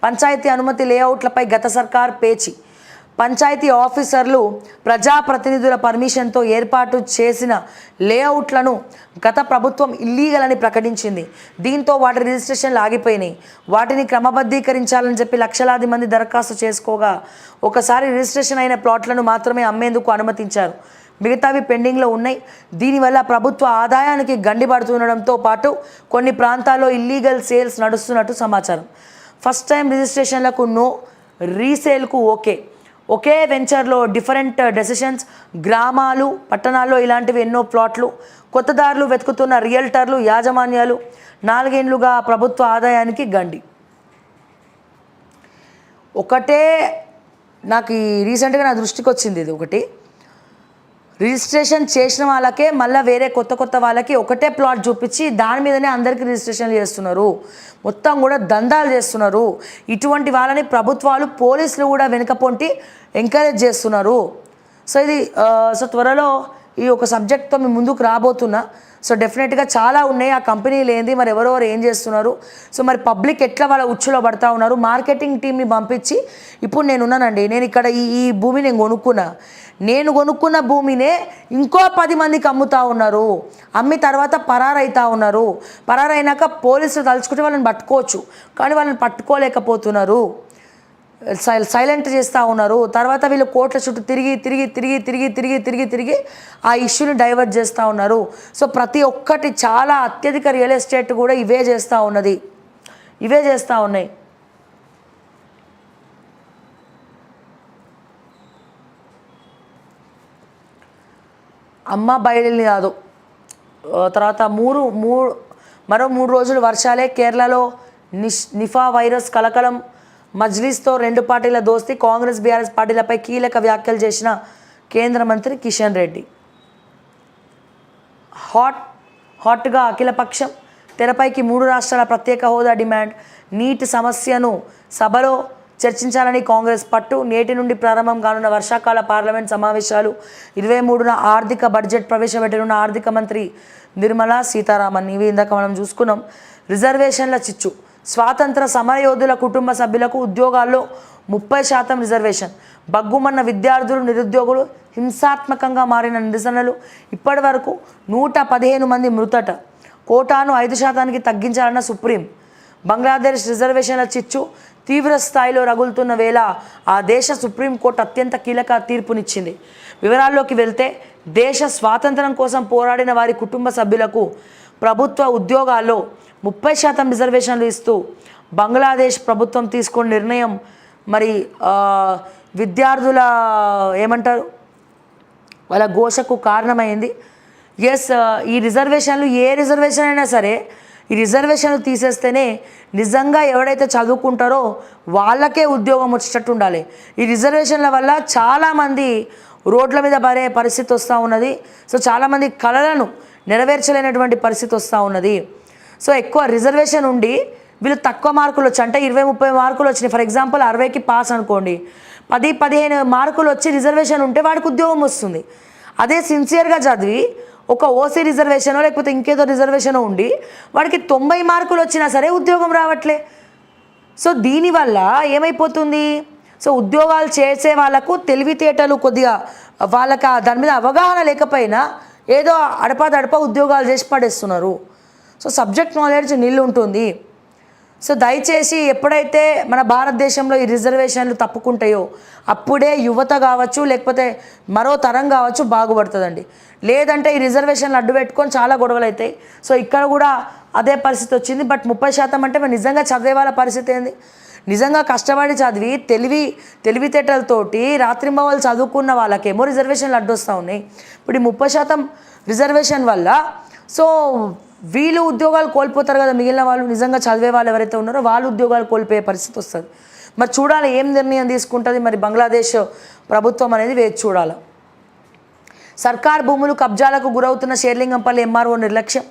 పంచాయతీ అనుమతి లేఅవుట్లపై గత సర్కార్ పేచి. పంచాయతీ ఆఫీసర్లు ప్రజాప్రతినిధుల పర్మిషన్తో ఏర్పాటు చేసిన లేఅవుట్లను గత ప్రభుత్వం ఇల్లీగల్ అని ప్రకటించింది. దీంతో వాటి రిజిస్ట్రేషన్లు ఆగిపోయినాయి. వాటిని క్రమబద్ధీకరించాలని చెప్పి లక్షలాది మంది దరఖాస్తు చేసుకోగా ఒకసారి రిజిస్ట్రేషన్ అయిన ప్లాట్లను మాత్రమే అమ్మేందుకు అనుమతించారు. మిగతావి పెండింగ్లో ఉన్నాయి. దీనివల్ల ప్రభుత్వ ఆదాయానికి గండి పడుతుండడంతో పాటు కొన్ని ప్రాంతాల్లో ఇల్లీగల్ సేల్స్ నడుస్తున్నట్టు సమాచారం. ఫస్ట్ టైం రిజిస్ట్రేషన్లకు నో, రీసేల్కు ఓకే. ఒకే వెంచర్లో డిఫరెంట్ డెసిషన్స్. గ్రామాలు పట్టణాల్లో ఇలాంటివి ఎన్నో ప్లాట్లు. కొత్తదారులు వెతుకుతున్న రియల్టర్లు, యాజమాన్యాలు. 4 ఏళ్లుగా ప్రభుత్వ ఆదాయానికి గండి. ఒకటే నాకు రీసెంట్గా నా దృష్టికి వచ్చింది. ఇది ఒకటి, రిజిస్ట్రేషన్ చేసిన వాళ్ళకే మళ్ళీ వేరే కొత్త వాళ్ళకి ఒకటే ప్లాట్ చూపించి దాని మీదనే అందరికీ రిజిస్ట్రేషన్లు చేస్తున్నారు. మొత్తం కూడా దందాలు చేస్తున్నారు. ఇటువంటి వాళ్ళని ప్రభుత్వాలు, పోలీసులు కూడా వెనుకపోంటి ఎంకరేజ్ చేస్తున్నారు. సో త్వరలో ఈ ఒక సబ్జెక్ట్తో మేము ముందుకు రాబోతున్నా. సో డెఫినెట్గా చాలా ఉన్నాయి. ఆ కంపెనీలు ఏంది, మరి ఎవరెవరు ఏం చేస్తున్నారు, సో మరి పబ్లిక్ ఎట్లా వాళ్ళ ఉచ్చులో పడతా ఉన్నారు. మార్కెటింగ్ టీమ్ని పంపించి ఇప్పుడు నేనున్నానండి, నేను ఇక్కడ ఈ భూమి నేను కొనుక్కున్న భూమినే ఇంకో 10 మందికి అమ్ముతూ ఉన్నారు. అమ్మి తర్వాత పరారైతా ఉన్నారు. పరారైనాక పోలీసులు తలుచుకుంటే వాళ్ళని పట్టుకోవచ్చు, కానీ వాళ్ళని పట్టుకోలేకపోతున్నారు. సైలెంట్ చేస్తూ ఉన్నారు. తర్వాత వీళ్ళు కోట్ల చుట్టూ తిరిగి ఆ ఇష్యూని డైవర్ట్ చేస్తూ ఉన్నారు. సో ప్రతి ఒక్కటి చాలా అత్యధిక రియల్ ఎస్టేట్ కూడా ఇవే చేస్తూ ఉన్నాయి. అమ్మ బయలుని కాదు. తర్వాత మరో 3 రోజులు వర్షాలే. కేరళలో నిఫా వైరస్ కలకలం. మజ్లిస్తో 2 పార్టీల దోస్తీ. కాంగ్రెస్, బీఆర్ఎస్ పార్టీలపై కీలక వ్యాఖ్యలు చేసిన కేంద్ర మంత్రి కిషన్ రెడ్డి. హాట్గా అఖిలపక్షం. తెరపైకి 3 రాష్ట్రాల ప్రత్యేక హోదా డిమాండ్. నీటి సమస్యను సభలో చర్చించాలని కాంగ్రెస్ పట్టు. నేటి నుండి ప్రారంభం కానున్న వర్షాకాల పార్లమెంట్ సమావేశాలు. 23న ఆర్థిక బడ్జెట్ ప్రవేశపెట్టనున్న ఆర్థిక మంత్రి నిర్మలా సీతారామన్. ఇవి ఇందాక మనం చూసుకున్నాం. రిజర్వేషన్ల చిచ్చు. స్వాతంత్ర సమరయోధుల కుటుంబ సభ్యులకు ఉద్యోగాల్లో 30% రిజర్వేషన్. బగ్గుమన్న విద్యార్థులు, నిరుద్యోగులు. హింసాత్మకంగా మారిన నిరసనలు. ఇప్పటి వరకు 115 మంది మృతట. కోటాను 5%కి తగ్గించాలన్న సుప్రీం. బంగ్లాదేశ్ రిజర్వేషన్ల చిచ్చు తీవ్ర స్థాయిలో రగులుతున్న వేళ ఆ దేశ సుప్రీంకోర్టు అత్యంత కీలక తీర్పునిచ్చింది. వివరాల్లోకి వెళ్తే, దేశ స్వాతంత్రం కోసం పోరాడిన వారి కుటుంబ సభ్యులకు ప్రభుత్వ ఉద్యోగాల్లో 30% రిజర్వేషన్లు ఇస్తూ బంగ్లాదేశ్ ప్రభుత్వం తీసుకున్న నిర్ణయం మరి విద్యార్థుల ఏమంటారు వాళ్ళ ఘోషకు కారణమైంది. ఈ రిజర్వేషన్లు ఏ రిజర్వేషన్ అయినా సరే ఈ రిజర్వేషన్లు తీసేస్తేనే నిజంగా ఎవరైతే చదువుకుంటారో వాళ్ళకే ఉద్యోగం వచ్చేటట్టు ఉండాలి. ఈ రిజర్వేషన్ల వల్ల చాలామంది రోడ్ల మీద పడే పరిస్థితి వస్తూ ఉన్నది. సో చాలామంది కళలను నెరవేర్చలేనటువంటి పరిస్థితి వస్తూ ఉన్నది. సో ఎక్కువ రిజర్వేషన్ ఉండి వీళ్ళు తక్కువ మార్కులు వచ్చి, అంటే 20-30 మార్కులు వచ్చినాయి, ఫర్ ఎగ్జాంపుల్ 60కి పాస్ అనుకోండి, 10-15 మార్కులు వచ్చి రిజర్వేషన్ ఉంటే వాడికి ఉద్యోగం వస్తుంది. అదే సిన్సియర్గా చదివి ఒక ఓసీ రిజర్వేషనో లేకపోతే ఇంకేదో రిజర్వేషనో ఉండి వాడికి 90 మార్కులు వచ్చినా సరే ఉద్యోగం రావట్లే. సో దీనివల్ల ఏమైపోతుంది, సో ఉద్యోగాలు చేసే వాళ్ళకు తెలివితేటలు కొద్దిగా వాళ్ళకి దాని మీద అవగాహన లేకపోయినా ఏదో అడపా ఉద్యోగాలు చేసి పడేస్తున్నారు. సో సబ్జెక్ట్ నాలెడ్జ్ నిల్లు ఉంటుంది. సో దయచేసి ఎప్పుడైతే మన భారతదేశంలో ఈ రిజర్వేషన్లు తప్పుకుంటాయో అప్పుడే యువత కావచ్చు లేకపోతే మరో తరం కావచ్చు బాగుపడుతుందండి. లేదంటే ఈ రిజర్వేషన్లు అడ్డు పెట్టుకొని చాలా గొడవలు అవుతాయి. సో ఇక్కడ కూడా అదే పరిస్థితి వచ్చింది. బట్ 30% అంటే మరి నిజంగా చదివే వాళ్ళ పరిస్థితి ఏంది? నిజంగా కష్టపడి చదివి తెలివితేటలతోటి రాత్రింబవళ్ళు చదువుకున్న వాళ్ళకేమో రిజర్వేషన్లు అడ్డొస్తూ ఉన్నాయి. ఇప్పుడు ఈ 30% రిజర్వేషన్ వల్ల సో వీళ్ళు ఉద్యోగాలు కోల్పోతారు కదా, మిగిలిన వాళ్ళు నిజంగా చదివే వాళ్ళు ఎవరైతే ఉన్నారో వాళ్ళు ఉద్యోగాలు కోల్పోయే పరిస్థితి వస్తుంది. మరి చూడాలి ఏం నిర్ణయం తీసుకుంటుంది మరి బంగ్లాదేశ్ ప్రభుత్వం అనేది వేచి చూడాలి. సర్కార్ భూములు కబ్జాలకు గురవుతున్న షేర్లింగంపల్లి ఎంఆర్ఓ నిర్లక్ష్యం.